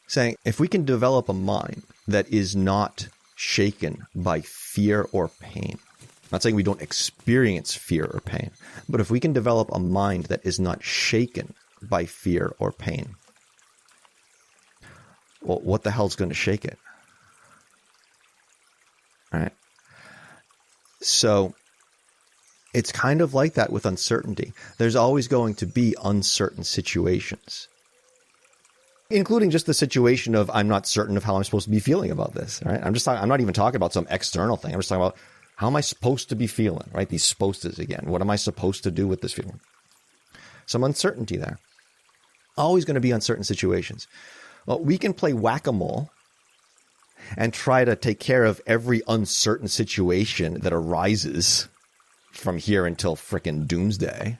Saying, if we can develop a mind that is not shaken by fear or pain, I'm not saying we don't experience fear or pain, but if we can develop a mind that is not shaken by fear or pain, well, what the hell's going to shake it? All right? So it's kind of like that with uncertainty. There's always going to be uncertain situations, including just the situation of, I'm not certain of how I'm supposed to be feeling about this, right? I'm not even talking about some external thing. I'm just talking about, how am I supposed to be feeling, right? These supposed to's again. What am I supposed to do with this feeling? Some uncertainty there. Always going to be uncertain situations. Well, we can play whack-a-mole and try to take care of every uncertain situation that arises from here until frickin' doomsday.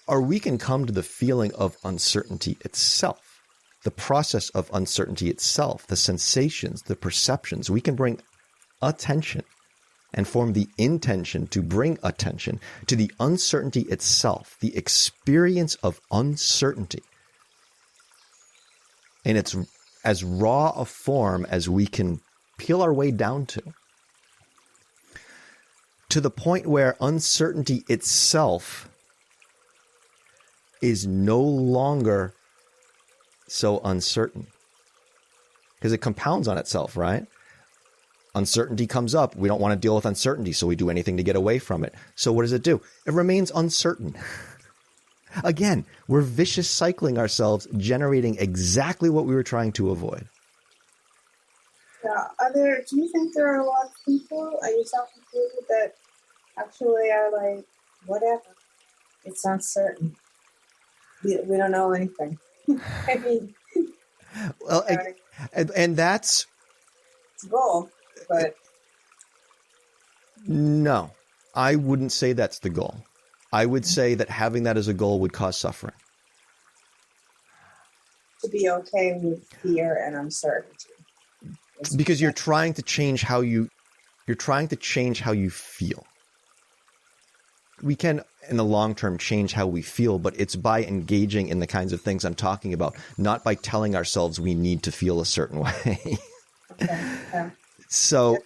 or we can come to the feeling of uncertainty itself, the process of uncertainty itself, the sensations, the perceptions. We can bring attention and form the intention to bring attention to the uncertainty itself, the experience of uncertainty. And it's as raw a form as we can peel our way down to the point where uncertainty itself is no longer so uncertain. Because it compounds on itself, right? Uncertainty comes up. We don't want to deal with uncertainty, so we do anything to get away from it. So what does it do? It remains uncertain. Again, we're vicious cycling ourselves, generating exactly what we were trying to avoid. Yeah. Do you think there are a lot of people, yourself included, that actually are like, whatever, it's uncertain. We don't know anything. I mean, well, and that's it's a goal, but no, I wouldn't say that's the goal. I would say that having that as a goal would cause suffering. To be okay with fear and uncertainty. Because you're trying to change how you feel. We can, in the long term, change how we feel, but it's by engaging in the kinds of things I'm talking about, not by telling ourselves we need to feel a certain way. Okay. So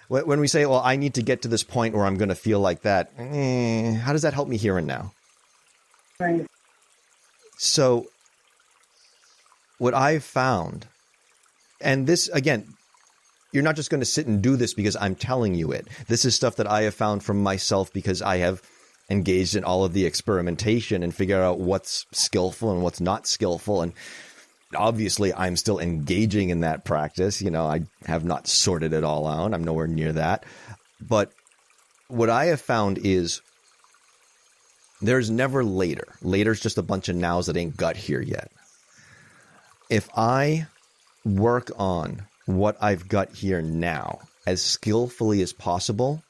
when we say, well, I need to get to this point where I'm going to feel like that, how does that help me here and now? Right. So what I've found, and this, again, you're not just going to sit and do this because I'm telling you it. This is stuff that I have found from myself because I have engaged in all of the experimentation and figure out what's skillful and what's not skillful. And obviously, I'm still engaging in that practice. I have not sorted it all out. I'm nowhere near that. But what I have found is there's never later. Later's just a bunch of nows that ain't got here yet. If I work on what I've got here now as skillfully as possible,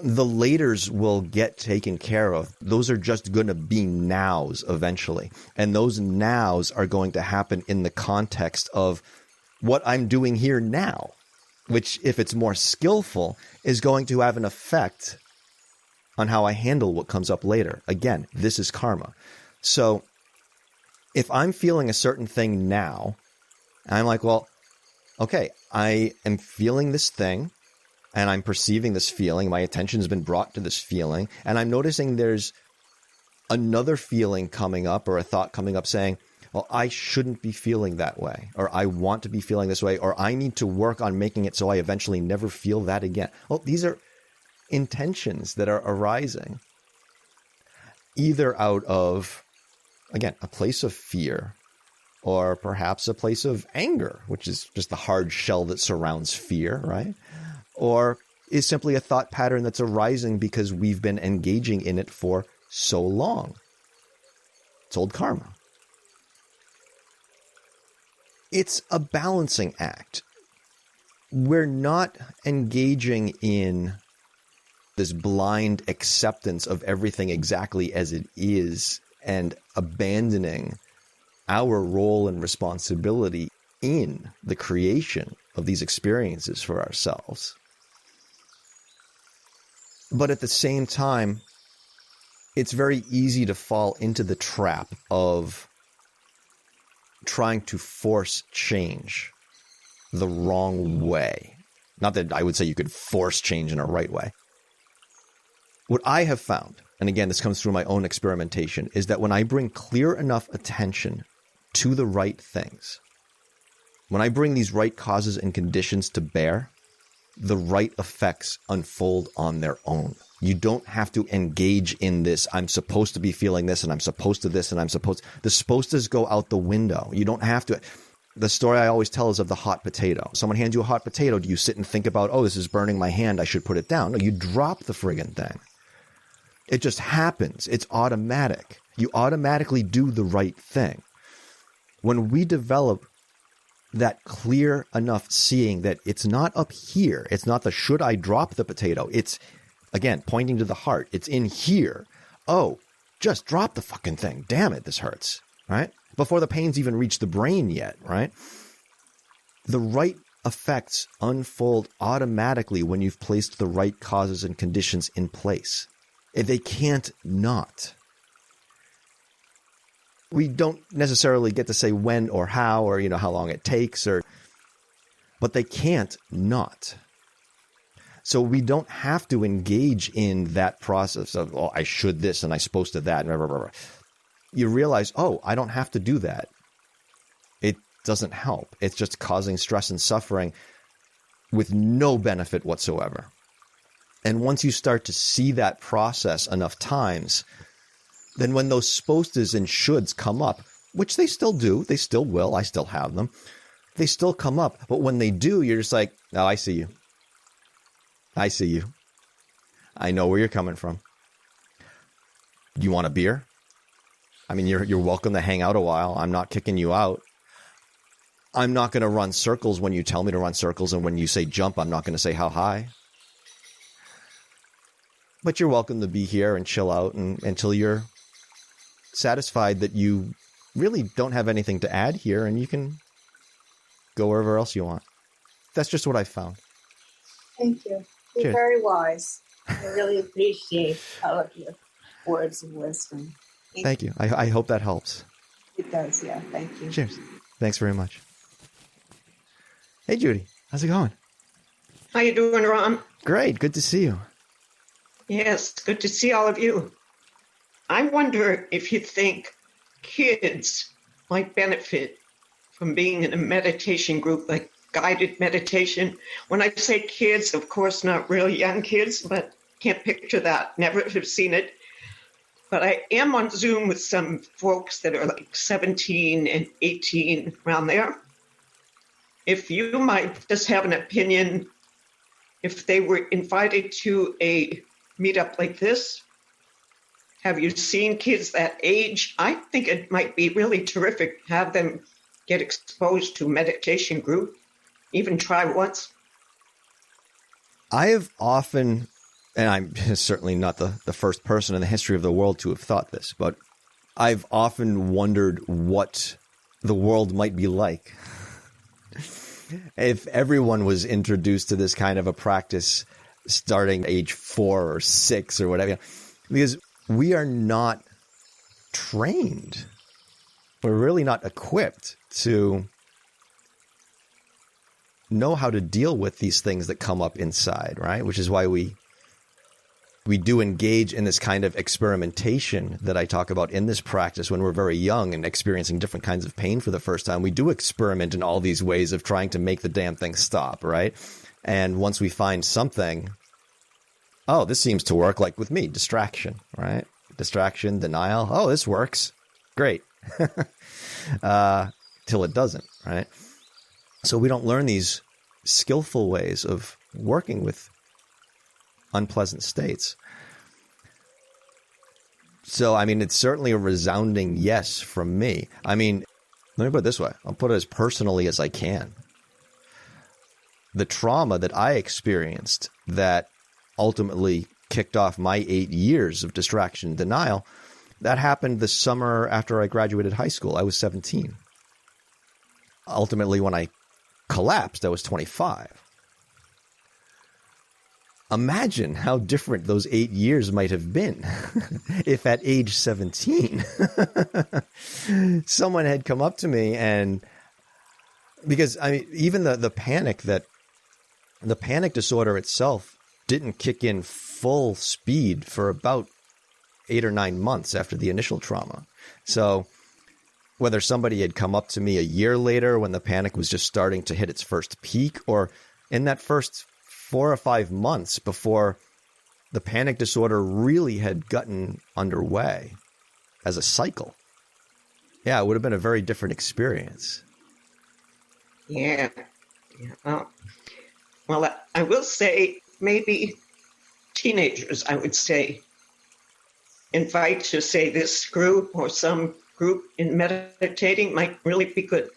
the laters will get taken care of. Those are just going to be nows eventually. And those nows are going to happen in the context of what I'm doing here now, which, if it's more skillful, is going to have an effect on how I handle what comes up later. Again, this is karma. So if I'm feeling a certain thing now, I'm like, well, okay, I am feeling this thing and I'm perceiving this feeling. My attention has been brought to this feeling, and I'm noticing there's another feeling coming up or a thought coming up saying, well, I shouldn't be feeling that way, or I want to be feeling this way, or I need to work on making it so I eventually never feel that again. Well, these are intentions that are arising either out of, again, a place of fear, or perhaps a place of anger, which is just the hard shell that surrounds fear, right? Or is simply a thought pattern that's arising because we've been engaging in it for so long. It's old karma. It's a balancing act. We're not engaging in this blind acceptance of everything exactly as it is and abandoning our role and responsibility in the creation of these experiences for ourselves. But at the same time, it's very easy to fall into the trap of trying to force change the wrong way. Not that I would say you could force change in a right way. What I have found, and again, this comes through my own experimentation, is that when I bring clear enough attention to the right things, when I bring these right causes and conditions to bear, the right effects unfold on their own. You don't have to engage in this, I'm supposed to be feeling this, and I'm supposed to this, and I'm supposed... The supposed to's go out the window. You don't have to... The story I always tell is of the hot potato. Someone hands you a hot potato. Do you sit and think about, oh, this is burning my hand, I should put it down? No, you drop the friggin' thing. It just happens. It's automatic. You automatically do the right thing. When we develop that clear enough seeing that it's not up here, it's not the should I drop the potato, it's, again, pointing to the heart, it's in here. oh, just drop the fucking thing. Damn it, this hurts, right? Before the pain's even reached the brain yet, right? The right effects unfold automatically when you've placed the right causes and conditions in place. They can't not. We don't necessarily get to say when or how or, how long it takes, but they can't not. So we don't have to engage in that process of, oh, I should this and I supposed to that. And blah, blah, blah. You realize, oh, I don't have to do that. It doesn't help. It's just causing stress and suffering with no benefit whatsoever. And once you start to see that process enough times, then when those supposed tos and shoulds come up, which they still do, they still will, I still have them, they still come up. But when they do, you're just like, oh, I see you. I see you. I know where you're coming from. Do you want a beer? I mean, you're welcome to hang out a while. I'm not kicking you out. I'm not going to run circles when you tell me to run circles. And when you say jump, I'm not going to say how high. But you're welcome to be here and chill out until you're satisfied that you really don't have anything to add here and you can go wherever else you want. That's just what I found. Thank you. You're Cheers. very wise. I really appreciate all of your words of wisdom. Thank you. I hope that helps. It does, yeah. Thank you. Cheers. Thanks very much. Hey, Judy. How's it going? How you doing, Ron? Great. Good to see you. Yes, good to see all of you. I wonder if you think kids might benefit from being in a meditation group, like guided meditation. When I say kids, of course, not really young kids, but can't picture that. Never have seen it. But I am on Zoom with some folks that are like 17 and 18 around there. If you might just have an opinion, if they were invited to a meetup like this, have you seen kids that age? I think it might be really terrific to have them get exposed to a meditation group, even try once. I have often, and I'm certainly not the first person in the history of the world to have thought this, but I've often wondered what the world might be like if everyone was introduced to this kind of a practice starting age 4 or 6 or whatever, because we are not trained. We're really not equipped to know how to deal with these things that come up inside, right? Which is why we do engage in this kind of experimentation that I talk about in this practice when we're very young and experiencing different kinds of pain for the first time. We do experiment in all these ways of trying to make the damn thing stop, right? And once we find something, oh, this seems to work, like with me, distraction, right? Distraction, denial. Oh, this works. Great. Till it doesn't, right? So we don't learn these skillful ways of working with unpleasant states. So, I mean, it's certainly a resounding yes from me. I mean, let me put it this way. I'll put it as personally as I can. The trauma that I experienced that ultimately kicked off my 8 years of distraction and denial, that happened the summer after I graduated high school. I was 17. Ultimately, when I collapsed, I was 25. Imagine how different those 8 years might have been if at age 17, someone had come up to me and, because I mean, even the panic disorder itself didn't kick in full speed for about 8 or 9 months after the initial trauma. So whether somebody had come up to me a year later when the panic was just starting to hit its first peak, or in that first 4 or 5 months before the panic disorder really had gotten underway as a cycle, yeah, it would have been a very different experience. Yeah. Well, I will say maybe teenagers, I would say, invite to, say, this group or some group in meditating might really be good.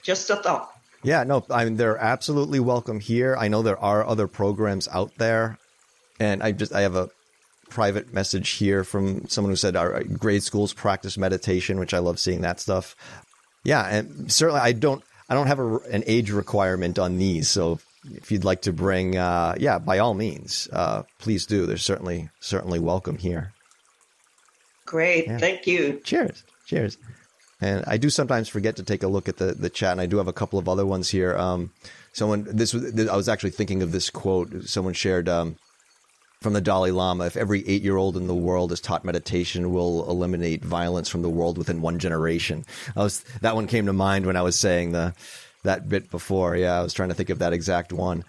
Just a thought. Yeah, no, I mean, they're absolutely welcome here. I know there are other programs out there, and I have a private message here from someone who said our grade schools practice meditation, which I love seeing that stuff. Yeah, and certainly I don't have an age requirement on these. So if you'd like to bring, by all means, please do. They're certainly welcome here. Great. Yeah. Thank you. Cheers. And I do sometimes forget to take a look at the chat, and I do have a couple of other ones here. I was actually thinking of this quote someone shared from the Dalai Lama: "If every 8-year-old in the world is taught meditation, we'll eliminate violence from the world within one generation." That one came to mind when I was saying that bit before. Yeah, I was trying to think of that exact one.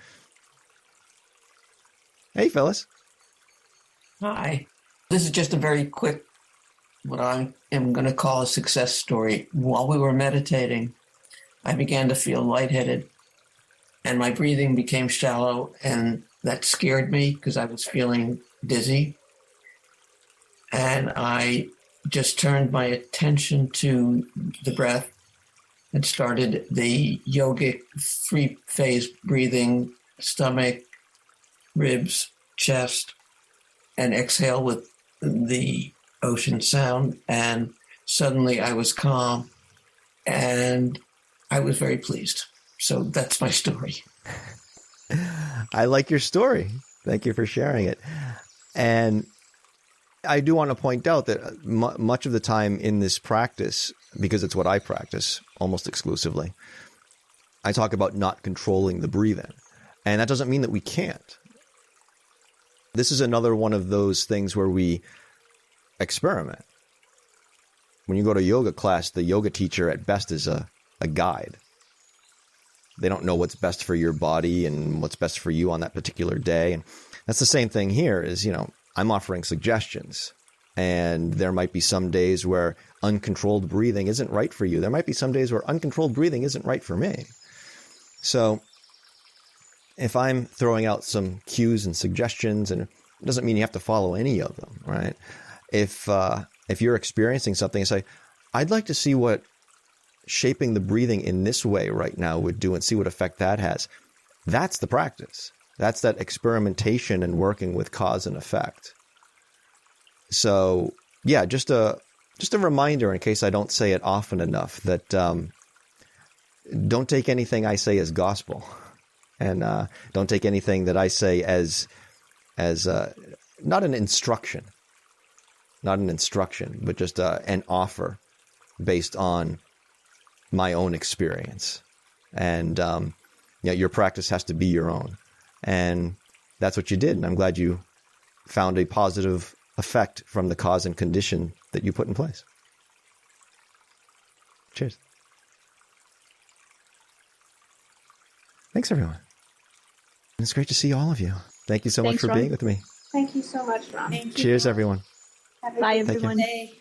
Hey, Phyllis. Hi. This is just a very quick, what I am going to call a success story. While we were meditating, I began to feel lightheaded, and my breathing became shallow, and that scared me because I was feeling dizzy. And I just turned my attention to the breath and started the yogic 3-phase breathing: stomach, ribs, chest, and exhale with the ocean sound. And suddenly I was calm and I was very pleased. So that's my story. I like your story. Thank you for sharing it. And I do want to point out that much of the time in this practice, because it's what I practice almost exclusively, I talk about not controlling the breathing. And that doesn't mean that we can't. This is another one of those things where we experiment. When you go to yoga class, the yoga teacher at best is a guide. They don't know what's best for your body and what's best for you on that particular day. And that's the same thing here is, I'm offering suggestions. And there might be some days where uncontrolled breathing isn't right for you. There might be some days where uncontrolled breathing isn't right for me. So if I'm throwing out some cues and suggestions, and it doesn't mean you have to follow any of them, right? If you're experiencing something and say, I'd like to see what shaping the breathing in this way right now would do and see what effect that has. That's the practice. That's that experimentation and working with cause and effect. So yeah, just a reminder in case I don't say it often enough that don't take anything I say as gospel, and don't take anything that I say as not an instruction, but just an offer based on my own experience. And your practice has to be your own. And that's what you did. And I'm glad you found a positive effect from the cause and condition that you put in place. Cheers. Thanks, everyone. It's great to see all of you. Thank you so much for Ron. being with me. Thank you so much, Ron. Cheers, everyone. Have a Bye, good everyone. day.